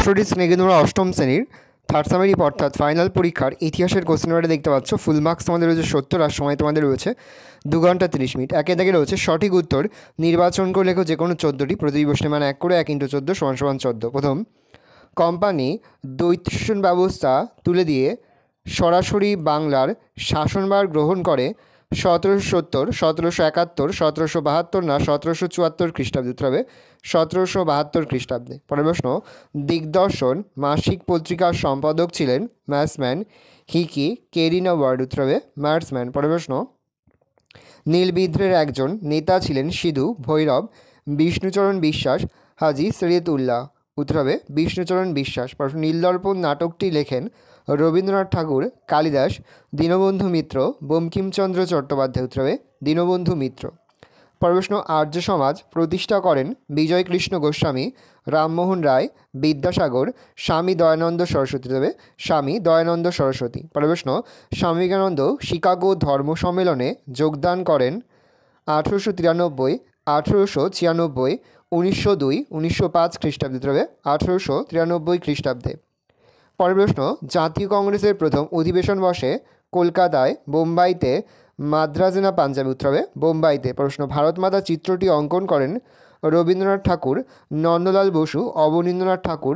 যশোরী স্নেহধুরা অষ্টম শ্রেণীর third summary অর্থাৎ ফাইনাল পরীক্ষার ইতিহাসের কোশ্চেন পেপারে দেখতে পাচ্ছ। ফুল মার্কস তোমাদের রয়েছে 70 আর সময় তোমাদের রয়েছে 2 ঘন্টা 30 মিনিট। একে দাগে রয়েছে সঠিক উত্তর নির্বাচন করে লেখো যে কোনো 14টি, প্রতিটি প্রশ্নের মান 1 করে 1 × 14 = 14। প্রথম, কোম্পানি দ্বৈতশাসন ব্যবস্থা তুলে দিয়ে সরাসরি বাংলার শাসনভার গ্রহণ করে 1770, 1771, 1772 না 1774 খ্রিস্টাব্দে? উত্তর হবে 1772 খ্রিস্টাব্দে। পরের প্রশ্ন, দিগদর্শন মাসিক পত্রিকার সম্পাদক ছিলেন ম্যাসম্যান, হিকি, কেরিন ওয়ার্ড? উত্তর হবে ম্যাটসম্যান। পরের প্রশ্ন, নীলবিদ্রোহের একজন নেতা ছিলেন সিধু, ভৈরব, বিষ্ণুচরণ বিশ্বাস, হাজী শরীয়তুল্লাহ? উত্তর হবে বিষ্ণুচরণ বিশ্বাস। প্রশ্ন, নীলদর্পণ নাটকটি লেখেন রবীন্দ্রনাথ ঠাকুর, কালিদাস, দীনবন্ধু মিত্র, বঙ্কিমচন্দ্র চট্টোপাধ্যায়? উত্তর হবে দীনবন্ধু মিত্র। পরের প্রশ্ন, আর্য সমাজ প্রতিষ্ঠা করেন বিজয়কৃষ্ণ গোস্বামী, রামমোহন রায়, বিদ্যাসাগর, স্বামী দয়ানন্দ সরস্বতী? তবে স্বামী দয়ানন্দ সরস্বতী। পরের প্রশ্ন, স্বামী বিবেকানন্দ শিকাগো ধর্ম সম্মেলনে যোগদান করেন 1893, 1896, 1902, 1905 খ্রিস্টাব্দে? তবে 1893 খ্রিস্টাব্দে। পরের প্রশ্ন, জাতীয় কংগ্রেসের প্রথম অধিবেশন বসে কলকাতায়, বোম্বাইতে, মাদ্রাজে না পাঞ্জাবে? উত্তর হবে বোম্বাইতে। প্রশ্ন, ভারতমাতা চিত্রটি অঙ্কন করেন রবীন্দ্রনাথ ঠাকুর, নন্দলাল বসু, অবনীন্দ্রনাথ ঠাকুর,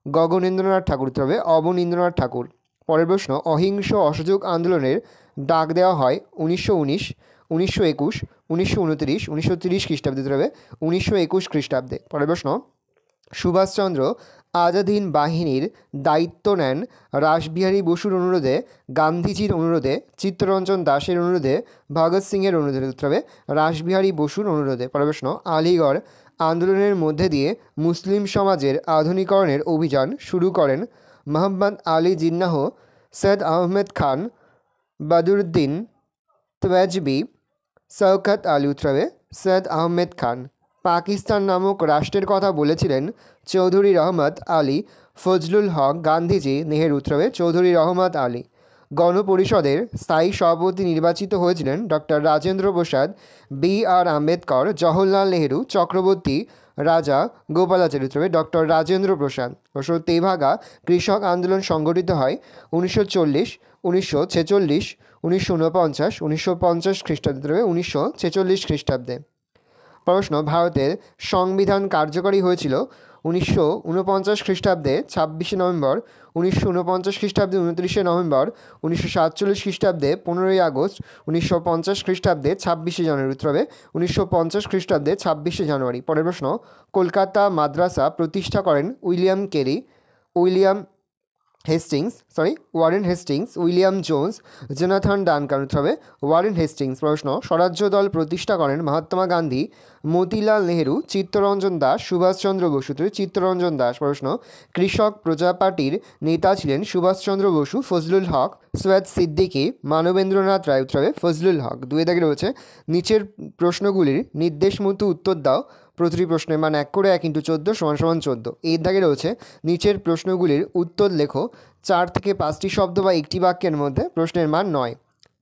গগনেন্দ্রনাথ ঠাকুর? উত্তর হবে অবনীন্দ্রনাথ ঠাকুর। পরের প্রশ্ন, অহিংস অসহযোগ আন্দোলনের ডাক দেওয়া হয় 1919, 1921, 1929, 1930 খ্রিস্টাব্দে? উত্তর হবে 1921 খ্রিস্টাব্দে। পরের প্রশ্ন, সুভাষচন্দ্র আজাদ হিন্দ বাহিনীর দায়িত্ব নেন রাসবিহারী বসুর অনুরোধে, গান্ধীজির অনুরোধে, চিত্তরঞ্জন দাসের অনুরোধে, ভগৎ সিংয়ের অনুরোধে? উত্তর হবে রাসবিহারী বসুর অনুরোধে। পরের প্রশ্ন, আলিগড় আন্দোলনের মধ্যে দিয়ে মুসলিম সমাজের আধুনিকরণের অভিযান শুরু করেন মোহাম্মদ আলী জিন্নাহ, সৈয়দ আহমেদ খান, বদরুদ্দিন তওয়াজবি, শওকত আলী? উত্তর হবে সৈয়দ আহমেদ খান। পাকিস্তান নামক রাষ্ট্রের কথা বলেছিলেন চৌধুরী রহমত আলী, ফজলুল হক, গান্ধীজি, নেহেরু? উত্তর হবে চৌধুরী রহমত আলী। গণপরিষদের স্থায়ী সভাপতি নির্বাচিত হয়েছিলেন ডক্টর রাজেন্দ্র প্রসাদ, B.R. আম্বেদকর, জওহরলাল নেহেরু, চক্রবর্তী, রাজা, গোপালাচারী? উত্তর হবে ডক্টর রাজেন্দ্র প্রসাদ। প্রশ্ন, তেভাগা কৃষক আন্দোলন সংগঠিত হয় 1940, 1946, 1949, 1950 খ্রিস্টাব্দে? উত্তর হবে 1946 খ্রিস্টাব্দে। প্রশ্ন, ভারতের সংবিধান কার্যকরী হয়েছিল 1949 খ্রিস্টাব্দে 26শে নভেম্বর, 1949 খ্রিস্টাব্দে 29শে নভেম্বর, 1947 খ্রিস্টাব্দে 15ই আগস্ট, 1950 খ্রিস্টাব্দে 26শে জানুয়ারি? উত্তর হবে 1950 খ্রিস্টাব্দে 26শে জানুয়ারি। পরের প্রশ্ন, কলকাতা মাদ্রাসা প্রতিষ্ঠা করেন Warren Hastings, William Jones, Jonathan Duncan? উত্তর হবে ওয়ারেন হেস্টিংস। প্রশ্ন, স্বরাজ্য দল প্রতিষ্ঠা করেন মহাত্মা গান্ধী, মতিলাল নেহেরু, চিত্তরঞ্জন দাস, সুভাষচন্দ্র বসু? চিত্তরঞ্জন দাস। প্রশ্ন, কৃষক প্রজা পার্টির নেতা ছিলেন সুভাষচন্দ্র বসু, ফজলুল হক, সৈয়দ সিদ্দিকী, মানবেন্দ্রনাথ রায়? উত্তর হবে ফজলুল হক। 2 দাগে রয়েছে নিচের প্রশ্নগুলির নির্দেশ মতো উত্তর দাও, প্রতিটি প্রশ্নের মান 1 করে 1 × 14 = 14। এর দাগে রয়েছে নিচের প্রশ্নগুলির উত্তর লেখো 4 থেকে 5টি শব্দ বা একটি বাক্যের মধ্যে, প্রশ্নের মান 9।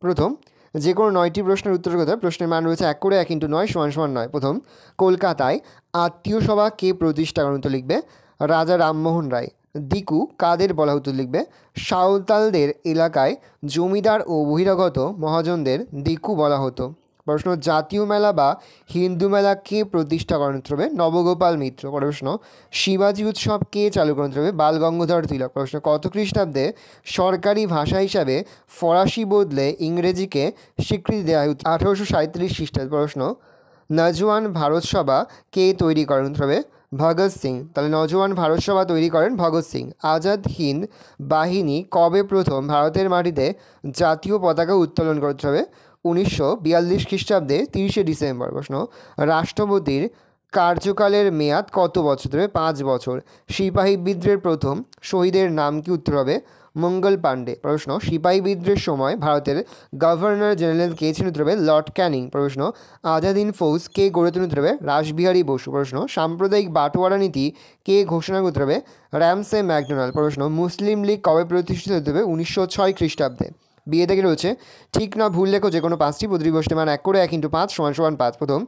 প্রথম, যে কোনো 9টি প্রশ্নের উত্তর কথা, প্রশ্নের মান রয়েছে 1 করে 1 × 9 = 9। প্রথম, কলকাতায় আত্মীয় সভা কে প্রতিষ্ঠা করেন? উত্তর লিখবে রাজা রামমোহন রায়। দিকু কাদের বলা হতো? লিখবে সাঁওতালদের এলাকায় জমিদার ও বহিরাগত মহাজনদের দিকু বলা হতো। প্রশ্ন, জাতীয় মেলা বা হিন্দু মেলা কে প্রতিষ্ঠা করেন? উত্তর হবে নবগোপাল মিত্র। প্রশ্ন, শিবাজি উৎসব কে চালু করেন? উত্তর হবে বাল গঙ্গাধর তিলক। প্রশ্ন, কত খ্রিস্টাব্দে সরকারি ভাষা হিসাবে ফরাসি বদলে ইংরেজিকে স্বীকৃতি দেওয়া হয়? 1837 খ্রিস্টাব্দে। প্রশ্ন, নজওয়ান ভারত সভা কে তৈরি করেন? উত্তর হবে ভগৎ সিং। তাহলে নজওয়ান ভারত সভা তৈরি করেন ভগৎ সিং। আজাদ হিন্দ বাহিনী কবে প্রথম ভারতের মাটিতে জাতীয় পতাকা উত্তোলন করতে হবে? 1942 খ্রিস্টাব্দে 30শে ডিসেম্বর। প্রশ্ন, রাষ্ট্রপতির কার্যকালের মেয়াদ কত বছর? ধরে 5 বছর। সিপাহী বিদ্রোহের প্রথম শহীদের নাম কি? উত্তর হবে মঙ্গল পাণ্ডে। প্রশ্ন, সিপাহী বিদ্রোহের সময় ভারতের গভর্নর জেনারেল কে ছিলেন? উত্তর হবে লর্ড ক্যানিং। প্রশ্ন, আজাদ হিন্দ ফৌজ কে গড়ে তোলেন? উত্তর হবে রাসবিহারী বসু। প্রশ্ন, সাম্প্রদায়িক বাটোয়ারা নীতি কে ঘোষণা করতে হবে? Ramsay McDonald. প্রশ্ন, মুসলিম লীগ কবে প্রতিষ্ঠিত হতে হবে? 1906 খ্রিস্টাব্দে। বিয়ে থেকে রয়েছে ঠিক না ভুল লেখো যে কোনো 5টি, প্রতিটি প্রশ্নের মান 1 করে 1 × 5 = 5। প্রথম,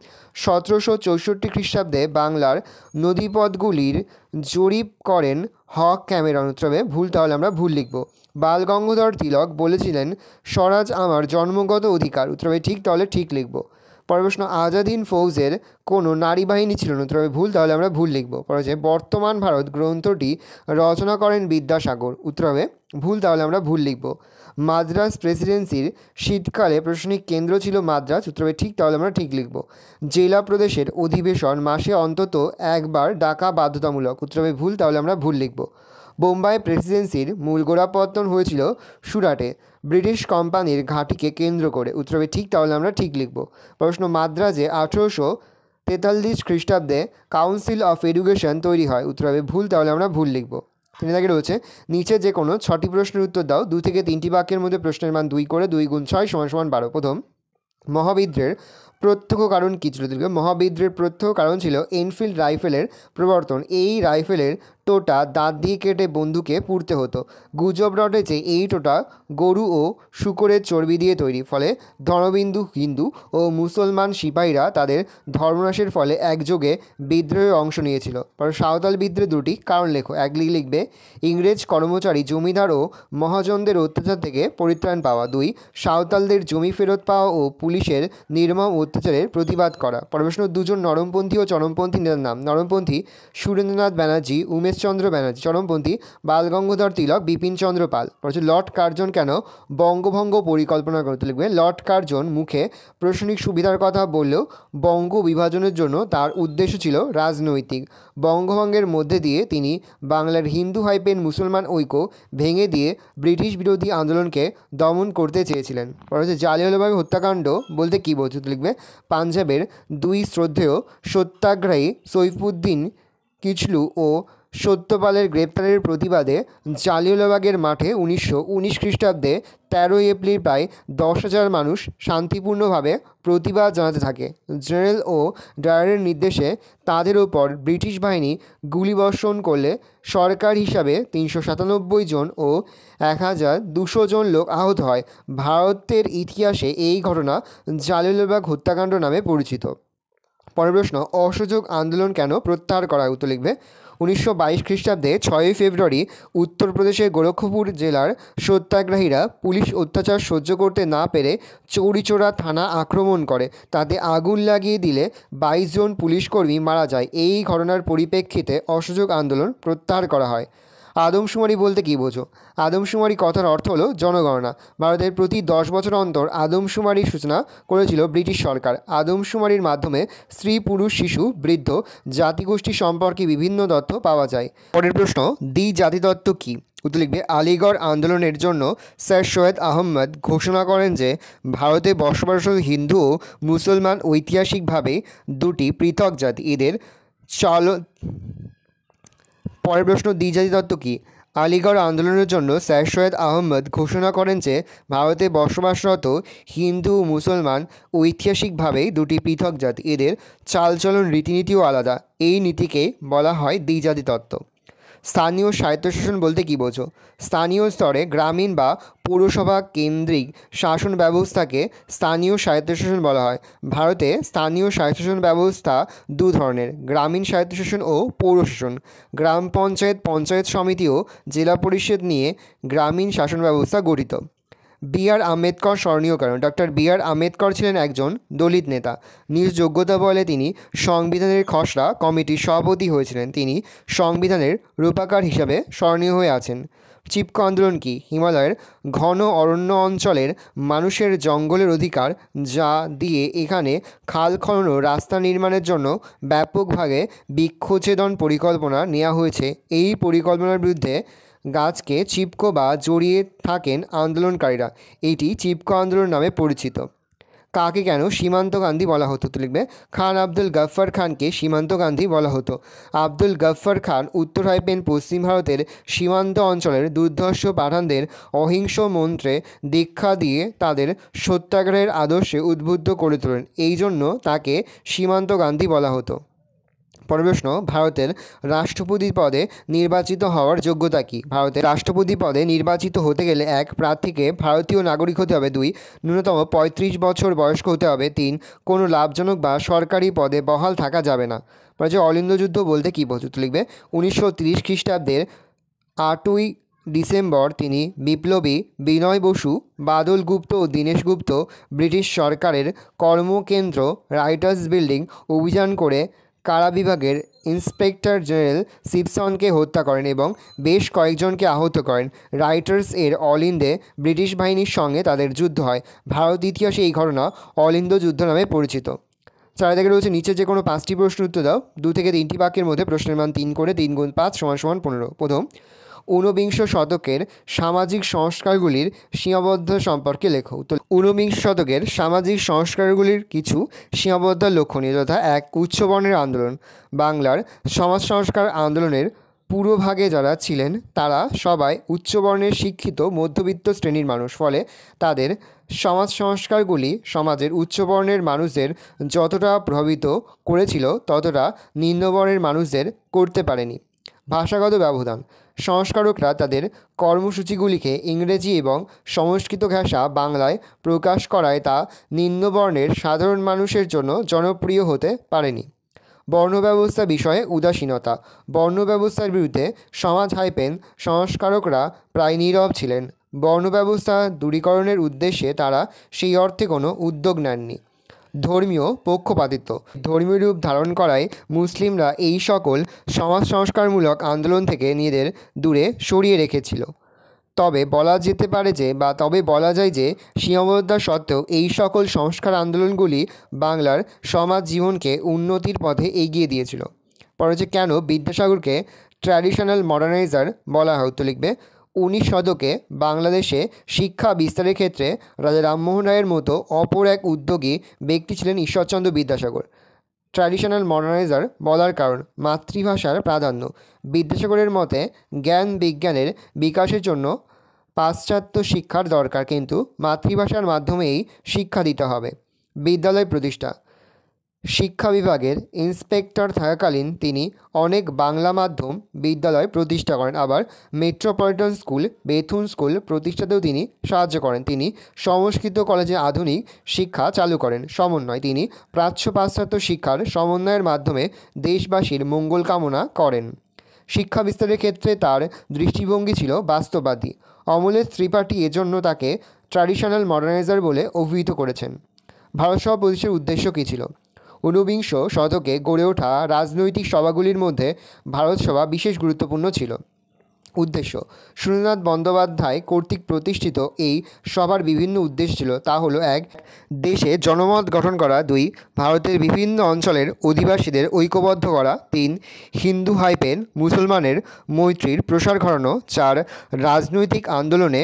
1764 খ্রিস্টাব্দে বাংলার নদীপথগুলির জরিপ করেন হক ক্যামেরন, উত্তর হবে ভুল, তাহলে আমরা ভুল লিখব। বাল গঙ্গাধর তিলক বলেছিলেন স্বরাজ আমার জন্মগত অধিকার, উত্তর হবে ঠিক, তাহলে ঠিক লিখব। পরের প্রশ্ন, আজাদ হিন্দ ফৌজের কোনো নারী বাহিনী ছিল না, উত্তর হবে ভুল, তাহলে আমরা ভুল লিখব। পরে হচ্ছে বর্তমান ভারত গ্রন্থটি রচনা করেন বিদ্যাসাগর, উত্তর হবে ভুল, তাহলে আমরা ভুল লিখব। মাদ্রাজ প্রেসিডেন্সির শীতকালে প্রশাসনিক কেন্দ্র ছিল মাদ্রাজ, উত্তর হবে ঠিক, তাহলে আমরা ঠিক লিখব। জেলা প্রদেশের অধিবেশন মাসে অন্তত একবার ডাকা বাধ্যতামূলক, উত্তর হবে ভুল, তাহলে আমরা ভুল লিখব। বোম্বাই প্রেসিডেন্সির মূল গোড়াপত্তন হয়েছিল সুরাটে ব্রিটিশ কোম্পানির ঘাঁটিকে কেন্দ্র করে, উত্তর হবে ঠিক, তাহলে আমরা ঠিক লিখব। প্রশ্ন, মাদ্রাজে 1843 খ্রিস্টাব্দে কাউন্সিল অফ এডুকেশন তৈরি হয়, উত্তর হবে ভুল, তাহলে আমরা ভুল লিখব। 3 দাগে রয়েছে নিচে যে কোনো 6টি প্রশ্নের উত্তর দাও, 2 থেকে 3টি বাক্যের মধ্যে প্রশ্নের মান 2 করে, 2 গুণ 6 = 12। প্রথম, মহাবিদ্রোহের প্রত্যক্ষ কারণ কী ছিল? মহাবিদ্রোহের প্রত্যক্ষ কারণ ছিল এনফিল্ড রাইফেলের প্রবর্তন। এই রাইফেলের টোটা দাঁত দিয়ে কেটে বন্দুকে পুড়তে হতো। গুজব রটে যে এই টোটা গরু ও শূকরের চর্বি দিয়ে তৈরি, ফলে ধর্মবিন্দু হিন্দু ও মুসলমান সিপাহীরা তাদের ধর্মনাশের ফলে একযোগে বিদ্রোহে অংশ নিয়েছিল। পরে সাঁওতাল বিদ্রোহের 2টি কারণ লেখো। এক লিখবে ইংরেজ কর্মচারী জমিদার ও মহাজনদের অত্যাচার থেকে পরিত্রাণ পাওয়া। 2 সাঁওতালদের জমি ফেরত পাওয়া ও পুলিশের নির্মম অত্যাচারের প্রতিবাদ করা। পরের প্রশ্ন, 2জন নরমপন্থী ও চরমপন্থী নেতার নাম। নরমপন্থী সুরেন্দ্রনাথ ব্যানার্জি, উমেশচন্দ্র ব্যানার্জি। চরমপন্থী বাল গঙ্গাধর তিলক, বিপিনচন্দ্র পাল। পরে লর্ড কার্জন কেন বঙ্গভঙ্গ পরিকল্পনা করতে? লিখবে লর্ড কার্জন মুখে প্রশাসনিক সুবিধার কথা বললেও বঙ্গ বিভাজনের জন্য তার উদ্দেশ্য ছিল রাজনৈতিক। বঙ্গভঙ্গের মধ্যে দিয়ে তিনি বাংলার হিন্দু হাইপেন মুসলমান ঐক্য ভেঙে দিয়ে ব্রিটিশ বিরোধী আন্দোলনকে দমন করতে চেয়েছিলেন। পরে হচ্ছে জালিয়ানওয়ালাবাগ হত্যাকাণ্ড বলতে কী বোঝাতে? লিখবে পাঞ্জাবের 2 শ্রদ্ধেয় সত্যাগ্রহী সৈফুদ্দিন কিচলু ও সত্যপালের গ্রেপ্তারের প্রতিবাদে জালিয়ানওয়ালাবাগের মাঠে 1919 খ্রিস্টাব্দে 13 এপ্রিল প্রায় 10,000 মানুষ শান্তিপূর্ণভাবে প্রতিবাদ জানাতে থাকে। জেনারেল ও ডায়ারের নির্দেশে তাদের ওপর ব্রিটিশ বাহিনী গুলিবর্ষণ করলে সরকার হিসাবে 397 জন ও 1200 জন লোক আহত হয়। ভারতের ইতিহাসে এই ঘটনা জালিয়ানওয়ালাবাগ হত্যাকাণ্ড নামে পরিচিত। পরের প্রশ্ন, অসহযোগ আন্দোলন কেন প্রত্যাহার করা? উত্তর লিখবে 1922 খ্রিস্টাব্দে 6 ফেব্রুয়ারি উত্তরপ্রদেশের গোরক্ষপুর জেলার সত্যাগ্রহীরা পুলিশ অত্যাচার সহ্য করতে না পেরে চৌরিচৌরা থানা আক্রমণ করে, তাতে আগুন লাগিয়ে দিলে 22 জন পুলিশকর্মী মারা যায়। এই ঘটনার পরিপ্রেক্ষিতে অসহযোগ আন্দোলন প্রত্যাহার করা হয়। আদমশুমারি বলতে কী বোঝো? আদমশুমারি কথার অর্থ হলো জনগণনা। ভারতের প্রতি 10 বছর অন্তর আদমশুমারির সূচনা করেছিল ব্রিটিশ সরকার। আদমশুমারির মাধ্যমে স্ত্রী, পুরুষ, শিশু, বৃদ্ধ, জাতিগোষ্ঠী সম্পর্কে বিভিন্ন তথ্য পাওয়া যায়। পরের প্রশ্ন, দ্বি-জাতিতত্ত্ব কী? উত্তর লিখবে আলিগড় আন্দোলনের জন্য স্যার সৈয়দ আহমদ ঘোষণা করেন যে ভারতে বসবাসরত হিন্দু ও মুসলমান ঐতিহাসিকভাবে 2টি পৃথক জাতি। এদের পরের প্রশ্ন, দ্বিজাতিতত্ত্ব কী? আলিগড় আন্দোলনের জন্য স্যার সৈয়দ আহমদ ঘোষণা করেন যে ভারতে বসবাসরত হিন্দু ও মুসলমান ঐতিহাসিকভাবে 2টি পৃথক জাতি। এদের চালচলন, রীতিনীতিও আলাদা। এই নীতিকে বলা হয় দ্বিজাতিতত্ত্ব। স্থানীয় স্বায়ত্তশাসন বলতে কী বোঝো? স্থানীয় স্তরে গ্রামীণ বা পৌরসভা কেন্দ্রিক শাসন ব্যবস্থাকে স্থানীয় স্বায়ত্তশাসন বলা হয়। ভারতে স্থানীয় স্বায়ত্তশাসন ব্যবস্থা 2 ধরনের, গ্রামীণ স্বায়ত্তশাসন ও পৌরশাসন। গ্রাম পঞ্চায়েত, পঞ্চায়েত সমিতি ও জেলা পরিষদ নিয়ে গ্রামীণ শাসন ব্যবস্থা গঠিত। বি.আর. আম্বেদকর স্মরণীয় কারণ। Doctor B.R.. আম্বেদকর ছিলেন একজন দলিত নেতা। নিজ যোগ্যতা বলে তিনি সংবিধানের খসড়া কমিটির সভাপতি হয়েছিলেন। তিনি সংবিধানের রূপকার হিসাবে স্মরণীয় হয়ে আছেন। চিপকো আন্দোলন কী? হিমালয়ের ঘন অরণ্য অঞ্চলের মানুষের জঙ্গলের অধিকার, যা দিয়ে এখানে খাল খনন ও রাস্তা নির্মাণের জন্য ব্যাপকভাবে বৃক্ষচ্ছেদন পরিকল্পনা নেওয়া হয়েছে। এই পরিকল্পনার বিরুদ্ধে গাছকে চিপকো বা জড়িয়ে থাকেন আন্দোলনকারীরা। এটি চিপকো আন্দোলন নামে পরিচিত। কাকে কেন সীমান্ত গান্ধী বলা হতো? তো লিখবে খান আব্দুল গফ্ফর খানকে সীমান্ত গান্ধী বলা হতো। আব্দুল গফ্ফর খান উত্তর হাইপেন পশ্চিম ভারতের সীমান্ত অঞ্চলের দুর্ধর্ষ পাঠানদের অহিংস মন্ত্রে দীক্ষা দিয়ে তাদের সত্যাগ্রহের আদর্শে উদ্বুদ্ধ করে তোলেন। এই জন্য তাকে সীমান্ত গান্ধী বলা হতো। পরের প্রশ্ন, ভারতের রাষ্ট্রপতি পদে নির্বাচিত হওয়ার যোগ্যতা কী? ভারতের রাষ্ট্রপতি পদে নির্বাচিত হতে গেলে 1 প্রার্থীকে ভারতীয় নাগরিক হতে হবে। 2 ন্যূনতম 35 বছর বয়স্ক হতে হবে। 3 কোনো লাভজনক বা সরকারি পদে বহাল থাকা যাবে না। যে অলিন্দ যুদ্ধ বলতে কী বোঝো? লিখবে 1930 খ্রিস্টাব্দের 8ই ডিসেম্বর তিনি বিপ্লবী বিনয় বসু, বাদল গুপ্ত ও দীনেশ গুপ্ত ব্রিটিশ সরকারের কর্মকেন্দ্র রাইটার্স বিল্ডিং অভিযান করে কারা বিভাগের ইন্সপেক্টর জেনারেল সিপসনকে হত্যা করেন এবং বেশ কয়েকজনকে আহত করেন। রাইটার্স এর অল ইন্ডে ব্রিটিশ বাহিনীর সঙ্গে তাদের যুদ্ধ হয়। ভারত ইতিহাসে এই ঘটনা অল ইন্দো যুদ্ধ নামে পরিচিত। চার থেকে রয়েছে নিচে যে কোনো 5টি প্রশ্ন উত্তর দাও। 2 থেকে 3টি বাক্যের মধ্যে প্রশ্নের মান 3 করে 3 গুণ 5 = 15। প্রথম, ঊনবিংশ শতকের সামাজিক সংস্কারগুলির সীমাবদ্ধ সম্পর্কে লেখো। ঊনবিংশ শতকের সামাজিক সংস্কারগুলির কিছু সীমাবদ্ধ লক্ষণীয় যথা: 1. উচ্চবর্ণের আন্দোলন। বাংলার সমাজ সংস্কার আন্দোলনের পুরোভাগে যারা ছিলেন তারা সবাই উচ্চবর্ণের শিক্ষিত মধ্যবিত্ত শ্রেণীর মানুষ, ফলে তাদের সমাজ সংস্কারগুলি সমাজের উচ্চবর্ণের মানুষদের যতটা প্রভাবিত করেছিল ততটা নিম্নবর্ণের মানুষদের করতে পারেনি। ভাষাগত ব্যবধান। সংস্কারকরা তাদের কর্মসূচিগুলিকে ইংরেজি এবং সংস্কৃত ভাষা বাংলায় প্রকাশ করায় তা নিম্নবর্ণের সাধারণ মানুষের জন্য জনপ্রিয় হতে পারেনি। বর্ণব্যবস্থা বিষয়ে উদাসীনতা। বর্ণব্যবস্থার বিরুদ্ধে সমাজ সংস্কারকরা প্রায় নীরব ছিলেন। বর্ণব্যবস্থা দূরীকরণের উদ্দেশ্যে তারা সেই অর্থে কোনো উদ্যোগ নেননি। ধর্মীয় পক্ষপাতিত্ব। ধর্মীয় রূপ ধারণ করায় মুসলিমরা এই সকল সমাজ সংস্কারমূলক আন্দোলন থেকে নিজেদের দূরে সরিয়ে রেখেছিল। তবে বলা যায় যে সীমাবদ্ধতা সত্ত্বেও এই সকল সংস্কার আন্দোলনগুলি বাংলার সমাজ জীবনকে উন্নতির পথে এগিয়ে দিয়েছিল। পরে যে কেন বিদ্যাসাগরকে ট্র্যাডিশনাল মডার্নাইজার বলা হয়, উত্তর লিখবে। 19 শতকে বাংলাদেশে শিক্ষা বিস্তারের ক্ষেত্রে রাজা রামমোহন রায়ের মতো অপর এক উদ্যোগী ব্যক্তি ছিলেন ঈশ্বরচন্দ্র বিদ্যাসাগর। ট্র্যাডিশনাল মডার্নাইজার বলার কারণ: মাতৃভাষার প্রাধান্য। বিদ্যাসাগরের মতে জ্ঞান বিজ্ঞানের বিকাশের জন্য পাশ্চাত্য শিক্ষার দরকার, কিন্তু মাতৃভাষার মাধ্যমেই শিক্ষা দিতে হবে। বিদ্যালয় প্রতিষ্ঠা। শিক্ষা বিভাগের ইন্সপেক্টর থাকাকালীন তিনি অনেক বাংলা মাধ্যম বিদ্যালয় প্রতিষ্ঠা করেন। আবার মেট্রোপলিটন স্কুল, বেথুন স্কুল প্রতিষ্ঠাতেও তিনি সাহায্য করেন। তিনি সংস্কৃত কলেজে আধুনিক শিক্ষা চালু করেন। সমন্বয়। তিনি প্রাচ্য পাশ্চাত্য শিক্ষার সমন্বয়ের মাধ্যমে দেশবাসীর মঙ্গল কামনা করেন। শিক্ষা বিস্তারের ক্ষেত্রে তার দৃষ্টিভঙ্গি ছিল বাস্তববাদী। অমলেশ ত্রিপাঠী এজন্য তাকে ট্র্যাডিশনাল মডার্নাইজার বলে অভিহিত করেছেন। ভারতসভা প্রতিষ্ঠার উদ্দেশ্য কী ছিল? ঊনবিংশ শতকে গড়ে ওঠা রাজনৈতিক সভাগুলির মধ্যে ভারতসভা বিশেষ গুরুত্বপূর্ণ ছিল। উদ্দেশ্য: সুরেন্দ্রনাথ বন্দ্যোপাধ্যায় কর্তৃক প্রতিষ্ঠিত এই সভার বিভিন্ন উদ্দেশ্য ছিল। তা হলো: 1. দেশে জনমত গঠন করা। 2. ভারতের বিভিন্ন অঞ্চলের অধিবাসীদের ঐক্যবদ্ধ করা। 3. হিন্দু মুসলমানের মৈত্রীর প্রসার ঘটানো। 4. রাজনৈতিক আন্দোলনে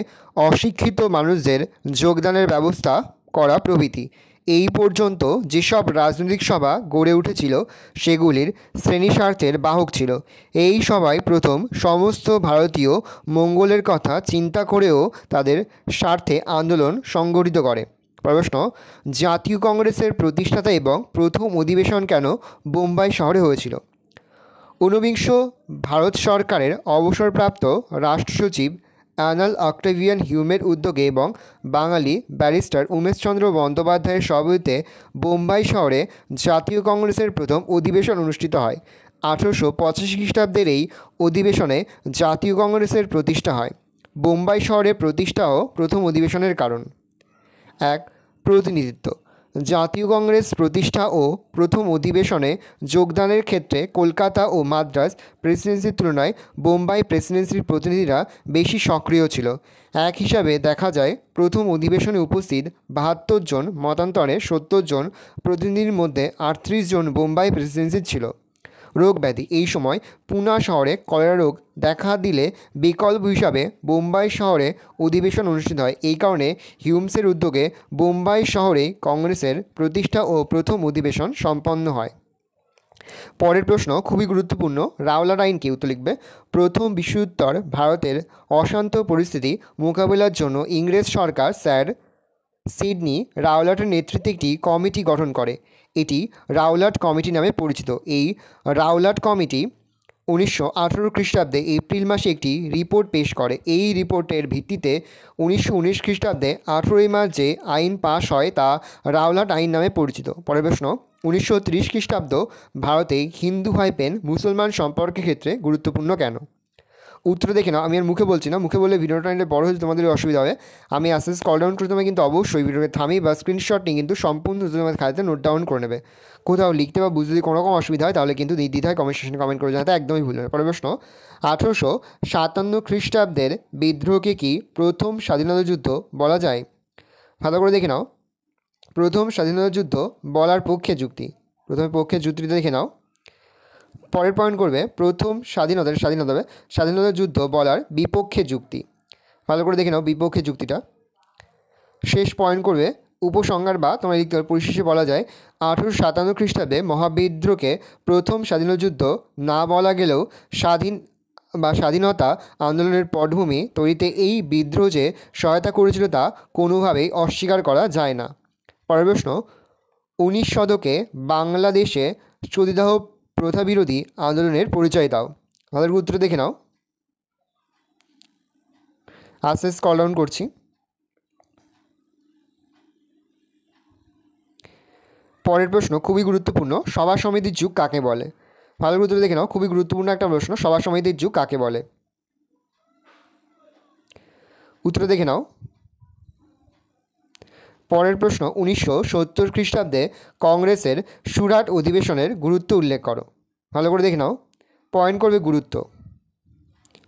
অশিক্ষিত মানুষদের যোগদানের ব্যবস্থা করা প্রভৃতি। এই পর্যন্ত যেসব রাজনৈতিক সভা গড়ে উঠেছিল সেগুলির শ্রেণীস্বার্থের বাহক ছিল। এই সভায় প্রথম সমস্ত ভারতীয় মঙ্গলের কথা চিন্তা করেও তাদের স্বার্থে আন্দোলন সংগঠিত করে। প্রশ্ন: জাতীয় কংগ্রেসের প্রতিষ্ঠাতা এবং প্রথম অধিবেশন কেন বোম্বাই শহরে হয়েছিল? ঊনবিংশ ভারত সরকারের অবসরপ্রাপ্ত রাষ্ট্র সচিব অ্যানাল অক্টাভিয়ান হিউমের উদ্যোগে এবং বাঙালি ব্যারিস্টার উমেশচন্দ্র বন্দ্যোপাধ্যায়ের সভাপতিত্বে বোম্বাই শহরে জাতীয় কংগ্রেসের প্রথম অধিবেশন অনুষ্ঠিত হয়। 1885 খ্রিস্টাব্দের এই অধিবেশনে জাতীয় কংগ্রেসের প্রতিষ্ঠা হয়। বোম্বাই শহরের প্রতিষ্ঠাও প্রথম অধিবেশনের কারণ। 1. প্রতিনিধিত্ব। জাতীয় কংগ্রেস প্রতিষ্ঠা ও প্রথম অধিবেশনে যোগদানের ক্ষেত্রে কলকাতা ও মাদ্রাজ প্রেসিডেন্সির তুলনায় বোম্বাই প্রেসিডেন্সির প্রতিনিধিরা বেশি সক্রিয় ছিল। এক হিসাবে দেখা যায় প্রথম অধিবেশনে উপস্থিত 72 জন মতান্তরে 70 জন প্রতিনিধির মধ্যে 38 জন বোম্বাই প্রেসিডেন্সির ছিল। রোগ ব্যাধি। এই সময় পুনা শহরে কলেরা রোগ দেখা দিলে বিকল্প হিসাবে বোম্বাই শহরে অধিবেশন অনুষ্ঠিত হয়। এই কারণে হিউমসের উদ্যোগে বোম্বাই শহরেই কংগ্রেসের প্রতিষ্ঠা ও প্রথম অধিবেশন সম্পন্ন হয়। পরের প্রশ্ন খুবই গুরুত্বপূর্ণ। রাওলাট আইন কি? উত্তর লিখবে। প্রথম বিশ্বযুদ্ধোত্তর ভারতের অশান্ত পরিস্থিতি মোকাবিলার জন্য ইংরেজ সরকার স্যার সিডনি রাওলাটের নেতৃত্বে একটি কমিটি গঠন করে। এটি রাওলাট কমিটি নামে পরিচিত। এই রাওলাট কমিটি 1918 খ্রিস্টাব্দে এপ্রিল মাসে একটি রিপোর্ট পেশ করে। এই রিপোর্টের ভিত্তিতে 1919 খ্রিস্টাব্দে 18 মার্চ যে আইন পাশ হয় তা রাওলাট আইন নামে পরিচিত। পরের প্রশ্ন: 1930 খ্রিস্টাব্দ ভারতে হিন্দু মুসলমান সম্পর্কের ক্ষেত্রে গুরুত্বপূর্ণ কেন? উত্তর দেখে নাও। আমি আর মুখে বলছি না, মুখে বলে ভিডিওটা নিলে বড় হয়ে তোমাদের অসুবিধা হবে। আমি আস্তে আস্তে কল ডাউন করে তোমায় কিন্তু অবশ্যই ভিডিওকে থামি বা স্ক্রিনশট নিয়ে কিন্তু সম্পূর্ণ তোমাদের খাতাতে নোট ডাউন করে নেবে। কোথাও লিখতে বা বুঝতে যদি কোনো রকম অসুবিধা হয় তাহলে কিন্তু নির্দ্বিধায় কমেন্ট সেকশনে কমেন্ট করে জানাতে একদমই ভুলবে না। পরের প্রশ্ন, 1857 খ্রিস্টাব্দের বিদ্রোহকে কি প্রথম স্বাধীনতা যুদ্ধ বলা যায়? ভালো করে দেখে নাও। প্রথম স্বাধীনতা যুদ্ধ বলার পক্ষে যুক্তি, প্রথমে পক্ষে যুক্তিটা দেখে নাও। পরের পয়েন্ট করবে প্রথম স্বাধীনতা যুদ্ধ বলার বিপক্ষে যুক্তি। ভালো করে দেখে নাও বিপক্ষে যুক্তিটা। শেষ পয়েন্ট করবে উপসংহার বা তোমার লিখতে হবে পরিশেষে বলা যায় 1857 খ্রিস্টাব্দে মহাবিদ্রোহকে প্রথম স্বাধীনতা যুদ্ধ না বলা গেলেও স্বাধীনতা আন্দোলনের পটভূমি তৈরিতে এই বিদ্রোহ যে সহায়তা করেছিল তা কোনোভাবেই অস্বীকার করা যায় না। পরের প্রশ্ন, 19 শতকে বাংলাদেশে সতীদাহ প্রথা বিরোধী আন্দোলনের পরিচয় দাও। ভালো উত্তর দেখে নাও। আস্তে আস্তে কল ডাউন করছি। পরের প্রশ্ন খুবই গুরুত্বপূর্ণ, সভা সমিতির যুগ কাকে বলে? ভালো উত্তর দেখে নাও, খুবই গুরুত্বপূর্ণ একটা প্রশ্ন, সভা সমিতির যুগ কাকে বলে? উত্তর দেখে নাও। পরের প্রশ্ন, 1970 খ্রিস্টাব্দে কংগ্রেসের সুরাট অধিবেশনের গুরুত্ব উল্লেখ করো। ভালো করে দেখে নাও। পয়েন্ট করবে গুরুত্ব,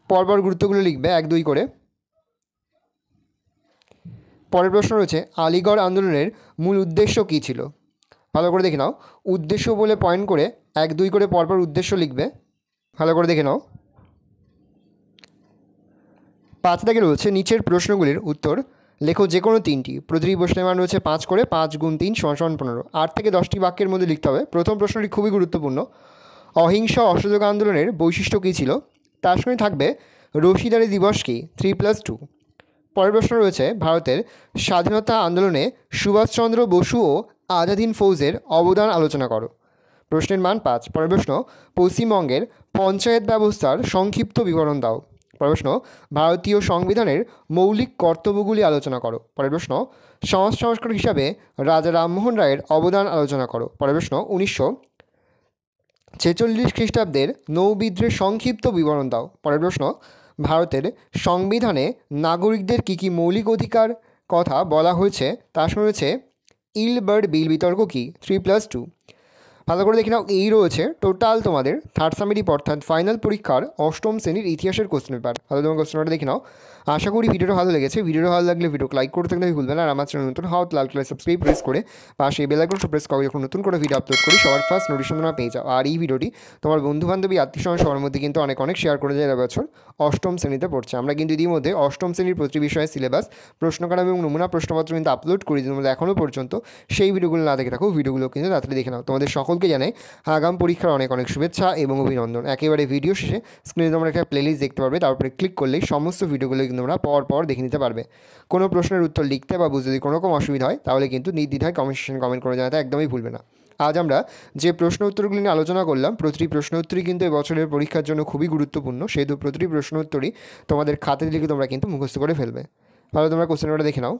পরপর গুরুত্বগুলো লিখবে 1-2 করে। পরের প্রশ্ন রয়েছে আলিগড় আন্দোলনের মূল উদ্দেশ্য কী ছিল? ভালো করে দেখে নাও। উদ্দেশ্য বলে পয়েন্ট করে 1-2 করে পরপর উদ্দেশ্য লিখবে। ভালো করে দেখে নাও। 5 দাগে রয়েছে নিচের প্রশ্নগুলির উত্তর লেখো যে কোনো 3টি। প্রতিটি প্রশ্নের মান রয়েছে 5 করে, 5 গুণ 3 = 15। 8 থেকে 10টি বাক্যের মধ্যে লিখতে হবে। প্রথম প্রশ্নটি খুবই গুরুত্বপূর্ণ, অহিংস অসহযোগ আন্দোলনের বৈশিষ্ট্য কী ছিল? তার সঙ্গে থাকবে রশিদারি দিবস কি 3+2। পরের প্রশ্ন রয়েছে ভারতের স্বাধীনতা আন্দোলনে সুভাষচন্দ্র বসু ও আজাদ হিন্দ ফৌজের অবদান আলোচনা করো। প্রশ্নের মান 5। পরের প্রশ্ন, পশ্চিমবঙ্গের পঞ্চায়েত ব্যবস্থার সংক্ষিপ্ত বিবরণ দাও। পরের প্রশ্ন, ভারতীয় সংবিধানের মৌলিক কর্তব্যগুলি আলোচনা করো। পরের প্রশ্ন, সমাজ সংস্কারক হিসাবে রাজা রামমোহন রায়ের অবদান আলোচনা করো। পরের প্রশ্ন, 1946 খ্রিস্টাব্দের নৌবিদ্রোহের সংক্ষিপ্ত বিবরণ দাও। পরের প্রশ্ন, ভারতের সংবিধানে নাগরিকদের কী কী মৌলিক অধিকার কথা বলা হয়েছে তার সঙ্গে রয়েছে ইলবার্ট বিল বিতর্ক কি 3+2। ভালো করে দেখে নাও। এই রয়েছে টোটাল তোমাদের থার্ড সামেটিভ অর্থাৎ ফাইনাল পরীক্ষার অষ্টম শ্রেণীর ইতিহাসের কোশ্চেন পেপার। ভালো তোমার কোশ্চেনটা দেখে নাও। আশা করি ভিডিওটা ভালো লেগেছে। ভিডিওটা ভালো লাগলে ভিডিওকে লাইক করতে থাকলে ভুলবে না। আর আমার চ্যানেল নতুন হওয়া লাল কালার সাবস্ক্রাইব প্রেস করে পাশে বেল আইকনটা প্রেস করে যখন নতুন করে ভিডিও আপলোড করি সবার ফার্স্ট নোটিফিকেশন তোমরা পেয়ে যাও। আর এই ভিডিওটি তোমার বন্ধুবান্ধবী আত্মীয়স্বজন সবার মধ্যে কিন্তু অনেক শেয়ার করে যায়। এবছর অষ্টম শ্রেণীতে পড়ছে। আমরা কিন্তু ইতিমধ্যে অষ্টম শ্রেণীর প্রতি বিষয়ে সিলেবাস, প্রশ্নকার এবং নমুনা প্রশ্নপত্র কিন্তু আপলোড করি তোমরা এখনও পর্যন্ত সেই ভিডিওগুলো না দেখে থাকো, ভিডিওগুলো কিন্তু তাড়াতাড়ি দেখে নাও। তোমাদের সকলকে জানাই আগাম পরীক্ষার অনেক শুভেচ্ছা এবং অভিনন্দন। একেবারে ভিডিও শেষে স্ক্রিনে তোমরা একটা প্লেলিস্ট দেখতে পারবে, তারপরে ক্লিক করলেই সমস্ত ভিডিওগুলো কিন্তু তোমরা পর দেখে নিতে পারবে। কোনো প্রশ্নের উত্তর লিখতে বা বুঝতে যদি কোনো রকম অসুবিধা হয় তাহলে কিন্তু নির্দ্বিধায় কমেন্ট সেকশনে কমেন্ট করে জানাতে একদমই ভুলবে না। আজ আমরা যে প্রশ্ন উত্তরগুলি নিয়ে আলোচনা করলাম প্রতিটি প্রশ্ন উত্তরই কিন্তু এবছরের পরীক্ষার জন্য খুবই গুরুত্বপূর্ণ, সেহেতু প্রতিটি প্রশ্ন উত্তরই তোমাদের খাতায় লিখে তোমরা কিন্তু মুখস্থ করে ফেলবে। ভালো তোমরা কোশ্চেনটা দেখে নাও।